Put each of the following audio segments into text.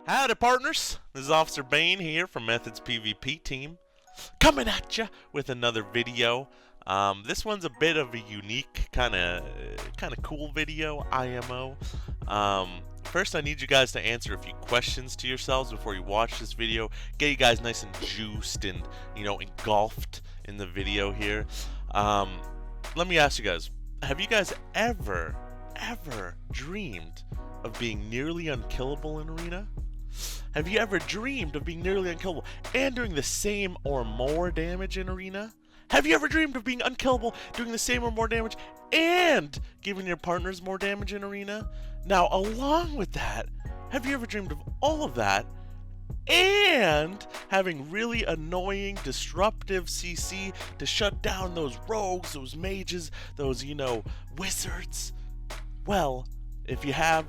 Howdy, partners. This is Officer Bane here from Methods PvP team, coming at ya with another video. This one's a bit of a unique, kind of cool video, IMO. First, I need you guys to answer a few questions to yourselves before you watch this video. Get you guys nice and juiced and engulfed in the video here. Let me ask you guys: have you guys ever dreamed of being nearly unkillable in Arena? Have you ever dreamed of being nearly unkillable and doing the same or more damage in Arena? Have you ever dreamed of being unkillable, doing the same or more damage, and giving your partners more damage in Arena? Now, along with that, have you ever dreamed of all of that and having really annoying, disruptive CC to shut down those rogues, those mages, those, wizards? Well, if you have,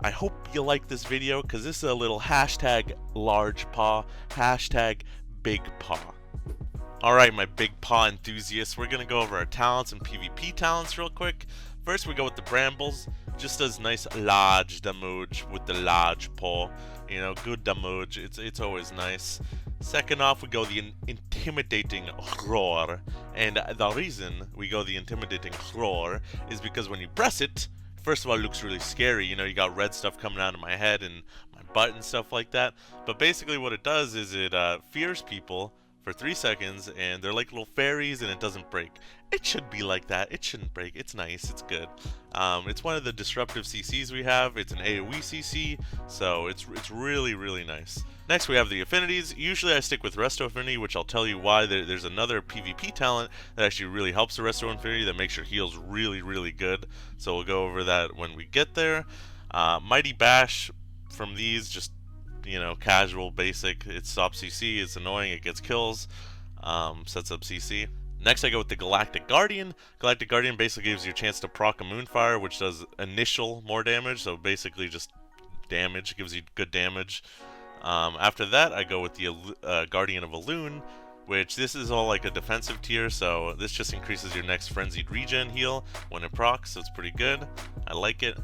I hope you like this video, because this is a little hashtag large paw, hashtag big paw. Alright, my big paw enthusiasts, we're going to go over our talents and PvP talents real quick. First, we go with the Brambles. Just does nice large damage with the large paw. Good damage. It's always nice. Second off, we go the Intimidating Roar. And the reason we go the Intimidating Roar is because when you press it, first of all, it looks really scary. You got red stuff coming out of my head and my butt and stuff like that. But basically what it does is it fears people for 3 seconds, and they're like little fairies, and it doesn't break. It should be like that. It shouldn't break. It's nice. It's good. It's one of the disruptive CCs we have. It's an AoE CC, so it's really, really nice. Next, we have the affinities. Usually I stick with Resto Affinity, which I'll tell you why. There's another PvP talent that actually really helps the Resto Affinity that makes your heals really, really good. So we'll go over that when we get there. Mighty Bash from these, just casual, basic. It stops CC, it's annoying, it gets kills, sets up CC. Next, I go with the Galactic Guardian. Galactic Guardian basically gives you a chance to proc a Moonfire, which does initial more damage, so basically just damage, gives you good damage. After that, I go with the Guardian of Elune, which this is all like a defensive tier, so this just increases your next Frenzied Regen heal when it procs, so it's pretty good. I like it.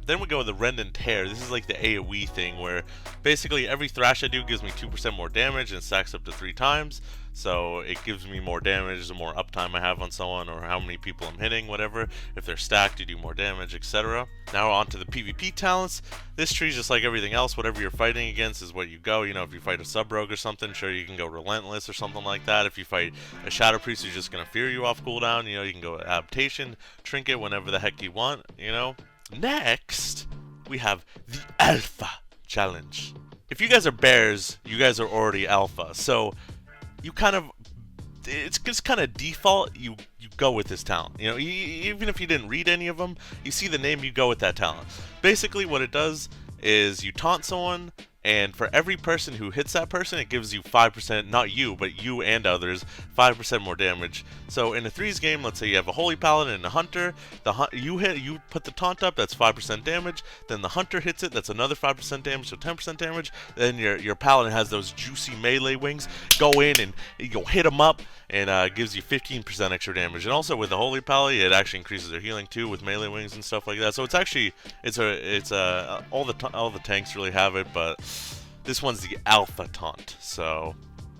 Then we go with the Rend and Tear. This is like the AoE thing where basically every thrash I do gives me 2% more damage and stacks up to 3 times. So it gives me more damage the more uptime I have on someone, or how many people I'm hitting, whatever. If they're stacked, you do more damage, etc. Now on to the PvP talents. This tree is just like everything else. Whatever you're fighting against is what you go. If you fight a sub-rogue or something, sure, you can go Relentless or something like that. If you fight a Shadow Priest who's just going to fear you off cooldown, you can go Adaptation, Trinket whenever the heck you want, Next, we have the Alpha Challenge. If you guys are bears, you guys are already alpha, so it's just kind of default, you go with this talent. Even if you didn't read any of them, you see the name, you go with that talent. Basically what it does is you taunt someone, and for every person who hits that person, it gives you 5%, not you, but you and others, 5% more damage. So in a threes game, let's say you have a Holy Paladin and a Hunter. You put the taunt up, that's 5% damage. Then the Hunter hits it, that's another 5% damage, so 10% damage. Then your Paladin has those juicy melee wings. Go in and you hit them up, and gives you 15% extra damage. And also with the Holy Paladin, it actually increases their healing too with melee wings and stuff like that. So it's actually all the tanks really have it, but this one's the Alpha taunt. So,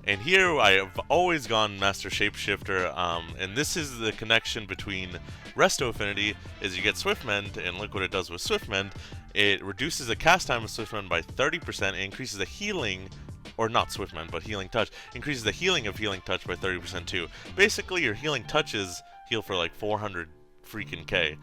and here I have always gone Master Shapeshifter, and this is the connection between Resto Affinity is you get Swiftmend, and look what it does with Swiftmend. It reduces the cast time of Swiftmend by 30%, and increases the healing, or not Swiftmend, but Healing Touch, increases the healing of Healing Touch by 30% too. Basically, your Healing Touches heal for like 400 freaking K,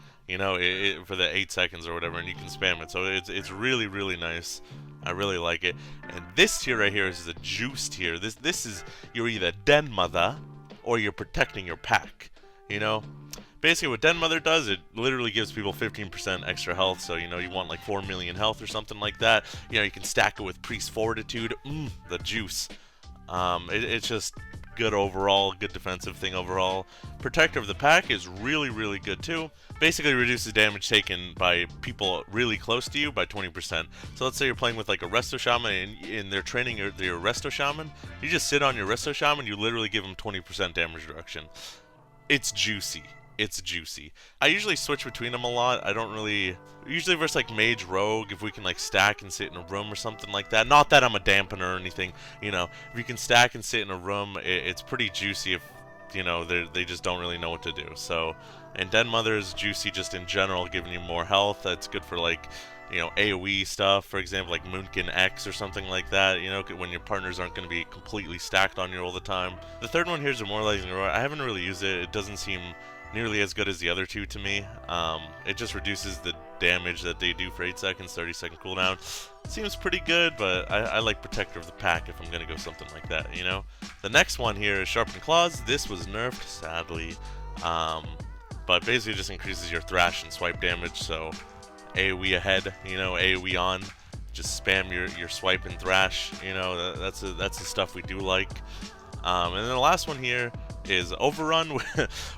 for the 8 seconds or whatever, and you can spam it. So it's really, really nice. I really like it. And this tier right here is the juice tier. This is, you're either Den Mother or you're protecting your pack. Basically what Den Mother does, it literally gives people 15% extra health. So you want like 4 million health or something like that. You can stack it with Priest Fortitude. The juice. It's just good overall, good defensive thing overall. Protector of the Pack is really, really good too. Basically reduces damage taken by people really close to you by 20%. So let's say you're playing with like a Resto Shaman, and they're training your Resto Shaman. You just sit on your Resto Shaman, you literally give them 20% damage reduction. It's juicy. it's juicy. I usually switch between them a lot. I don't really, usually versus like mage rogue, if we can like stack and sit in a room or something like that. Not that I'm a dampener or anything, you know. If you can stack and sit in a room, it's pretty juicy if, you know, they just don't really know what to do. So, and Den Mother is juicy just in general, giving you more health. That's good for like, you know, AoE stuff, for example, like Moonkin X or something like that, you know, when your partners aren't going to be completely stacked on you all the time. The third one here is Immortalizing Roar. I haven't really used it. It doesn't seem nearly as good as the other two to me. It just reduces the damage that they do for 8 seconds, 30-second cooldown. Seems pretty good, but I like Protector of the Pack if I'm going to go something like that, you know? The next one here is Sharpened Claws. This was nerfed, sadly, but basically just increases your thrash and swipe damage, so AoE ahead, you know, AoE on, just spam your swipe and thrash, you know, that's the stuff we do like. And then the last one here is Overrun,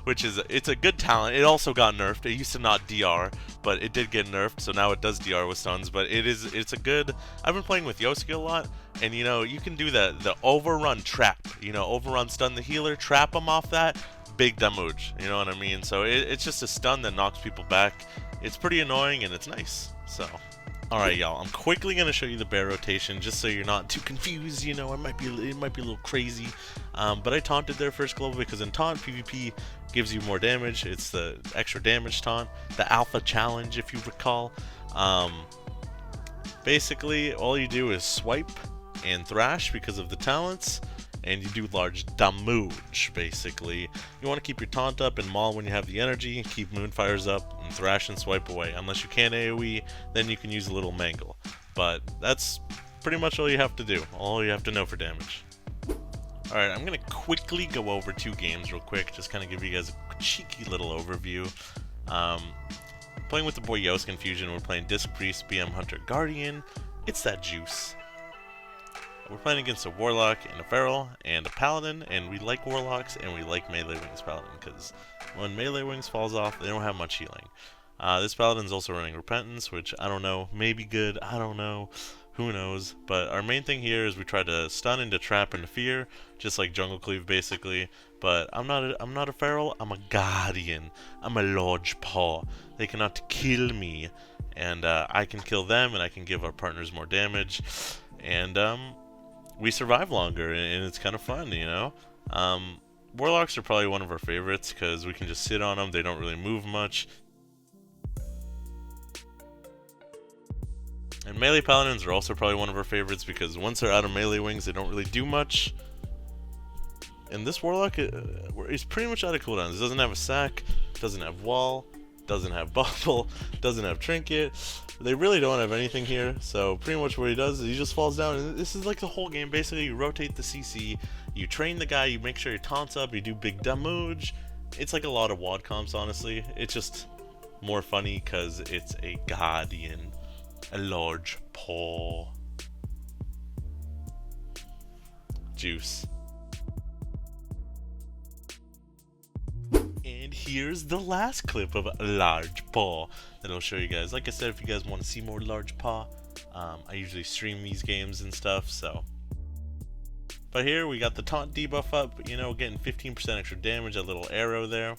which is, it's a good talent. It also got nerfed. It used to not DR, but it did get nerfed, so now it does DR with stuns. But it's a good, I've been playing with Yosuke a lot, and you know, you can do the Overrun trap, you know, Overrun stun the healer, trap them off that, big damage, you know what I mean? So it's just a stun that knocks people back. It's pretty annoying and it's nice, so. Alright, y'all, I'm quickly going to show you the bear rotation just so you're not too confused, you know, it might be a little crazy. But I taunted their first global because in taunt, PvP gives you more damage. It's the extra damage taunt, the alpha challenge if you recall. Basically, all you do is swipe and thrash because of the talents, and you do large damage, basically. You want to keep your taunt up and maul when you have the energy, keep moonfires up, and thrash and swipe away. Unless you can AoE, then you can use a little mangle. But that's pretty much all you have to do, all you have to know for damage. Alright, I'm going to quickly go over 2 games real quick, just kind of give you guys a cheeky little overview. Playing with the boy Yosuke Fusion, we're playing Disc Priest, BM Hunter Guardian. It's that juice. We're playing against a Warlock and a Feral and a Paladin, and we like Warlocks and we like Melee Wings Paladin, because when Melee Wings falls off, they don't have much healing. This Paladin's also running Repentance, which I don't know, maybe good, I don't know, who knows. But our main thing here is we try to stun into trap into fear, just like Jungle Cleave basically. But I'm not a Feral, I'm a Guardian. I'm a large paw. They cannot kill me, and I can kill them, and I can give our partners more damage, and we survive longer, and it's kind of fun, you know? Warlocks are probably one of our favorites, because we can just sit on them, they don't really move much. And Melee Paladins are also probably one of our favorites, because once they're out of Melee Wings, they don't really do much. And this Warlock is pretty much out of cooldowns. It doesn't have a sack, doesn't have wall, doesn't have bubble, doesn't have trinket. They really don't have anything here, so pretty much what he does is he just falls down, and this is like the whole game. Basically, you rotate the CC, you train the guy, you make sure your taunts up, you do big damage. It's like a lot of WoD comps, honestly. It's just more funny because it's a Guardian, a large paw. Juice. And here's the last clip of Large Paw that I'll show you guys. Like I said, if you guys want to see more Large Paw, I usually stream these games and stuff, so. But here we got the taunt debuff up, you know, getting 15% extra damage, that little arrow there.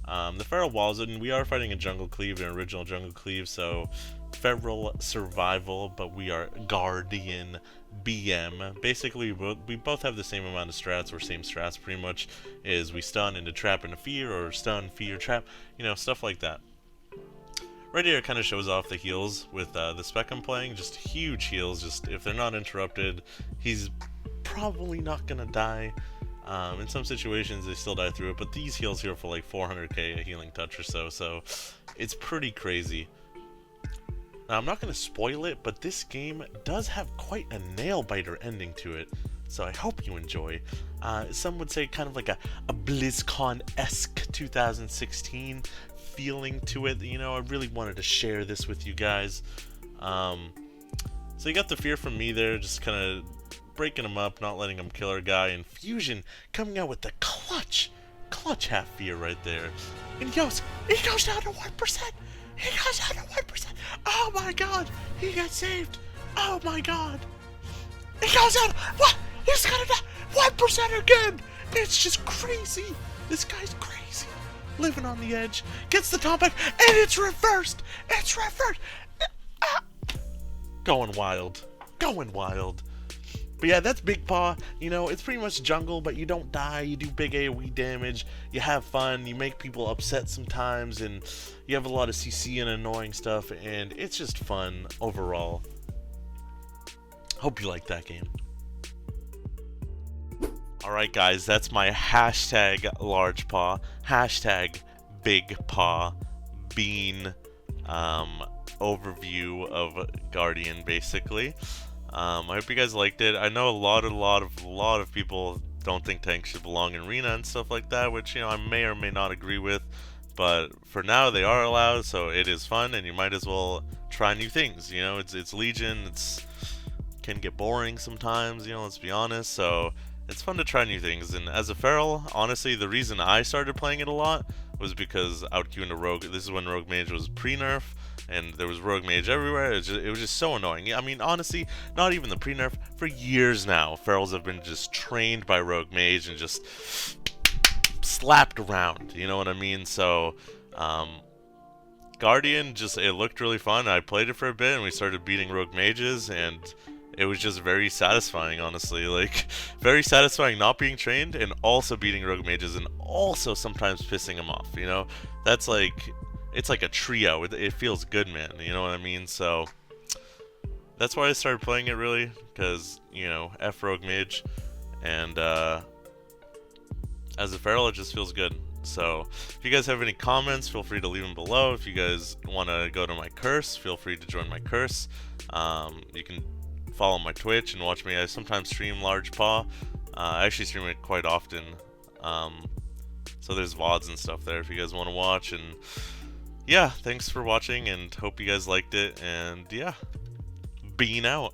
The Feral walls, and we are fighting a Jungle Cleave, an original Jungle Cleave, so Feral survival, but we are Guardian BM. Basically, we both have the same amount of strats, or same strats pretty much, is we stun into trap into fear, or stun, fear, trap, you know, stuff like that. Right here it kind of shows off the heals with the spec I'm playing, just huge heals, just if they're not interrupted, he's probably not gonna die. In some situations they still die through it, but these heals here for like 400k a healing touch or so it's pretty crazy. Now I'm not going to spoil it, but this game does have quite a nail-biter ending to it, so I hope you enjoy. Some would say kind of like a BlizzCon-esque 2016 feeling to it, you know. I really wanted to share this with you guys. So you got the fear from me there, just kind of breaking him up, not letting him kill our guy, and Fusion coming out with the clutch half fear right there. And he goes down to 1%. He goes down to 1%. Oh my god, he got saved. Oh my god. He goes down. What? He's gonna die. 1% again. It's just crazy. This guy's crazy. living on the edge, gets the top back, and it's reversed! It's reversed! Ah. Going wild. Going wild. But yeah, that's Big Paw. You know, it's pretty much jungle, but you don't die. You do big AoE damage. You have fun. You make people upset sometimes, and you have a lot of CC and annoying stuff, and it's just fun overall. Hope you like that game. Alright guys, that's my hashtag large paw, hashtag big paw, bean overview of Guardian basically. I hope you guys liked it. I know a lot of people don't think tanks should belong in arena and stuff like that, which, you know, I may or may not agree with, but for now they are allowed, so it is fun, and you might as well try new things. You know, it's Legion, can get boring sometimes, you know, let's be honest, so it's fun to try new things. And as a feral, honestly, the reason I started playing it a lot was because outqueuing a rogue. This is when rogue mage was pre-nerf, and there was rogue mage everywhere. It was just so annoying. I mean, honestly, not even the pre-nerf. For years now, ferals have been just trained by rogue mage and just slapped around. You know what I mean? So, Guardian, it looked really fun. I played it for a bit, and we started beating rogue mages, and it was just very satisfying, honestly. Like, very satisfying not being trained and also beating rogue mages and also sometimes pissing them off, you know? That's like, it's like a trio. It feels good, man, you know what I mean? So, that's why I started playing it, really, because, you know, F rogue mage, and, as a feral, it just feels good. So, if you guys have any comments, feel free to leave them below. If you guys want to go to my curse, feel free to join my curse. You can follow my Twitch and watch me. I sometimes stream large paw. I actually stream it quite often. So there's VODs and stuff there if you guys want to watch. And yeah, thanks for watching, and hope you guys liked it. And yeah, bean out.